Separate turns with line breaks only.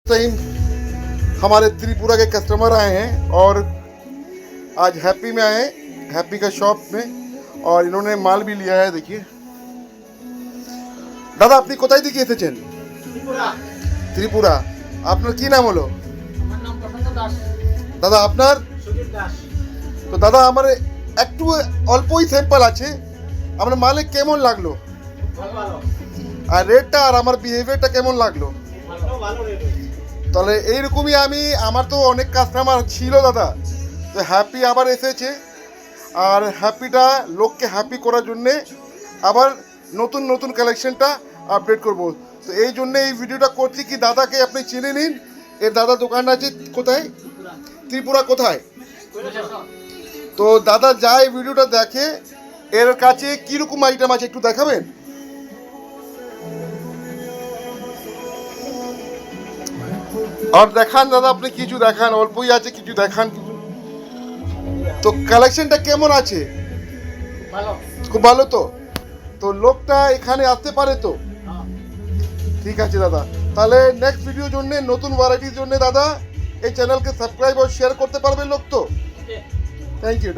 Time हमारे त्रिपुरा के customer आए हैं और आज हैप्पी में आए हैं, हैप्पी का शॉप में, और इन्होंने माल भी लिया है। देखिए दादा, আপনি কোথায় থেকে এসেছেন? ত্রিপুরা। আপনার কি নাম হলো? দাদা আপনার? তো দাদা আমার একটু অল্পই স্যাম্পল আছে, আমার মালে কেমন লাগলো আর রেটটা আর আমার বিহেভিয়ারটা কেমন লাগলো? তাহলে এইরকমই আমার তো অনেক কাস্টমার ছিল দাদা, তো হ্যাপি আবার এসেছে, আর হ্যাপিটা লোককে হ্যাপি করার জন্যে আবার নতুন নতুন কালেকশনটা আপডেট করব। তো এই জন্যে এই ভিডিওটা করছি কি দাদাকে আপনি চিনে নিন। এর দাদা দোকান আছে কোথায়? ত্রিপুরা কোথায়? তো দাদা যায় ভিডিওটা দেখে, এর কাছে কীরকম আইটেম আছে একটু দেখাবেন? আর দেখান দাদা, আপনি কিছু দেখান, অল্পই আছে কিছু দেখান কিছু। তো কালেকশনটা কেমন আছে? খুব ভালো। তো তো লোকটা এখানে আসতে পারে তো? ঠিক আছে দাদা, তাহলে নেক্সট ভিডিওর জন্য নতুন ভ্যারাইটির জন্য দাদা এই চ্যানেলকে সাবস্ক্রাইব আর শেয়ার করতে পারবেন লোক তো? Thank you.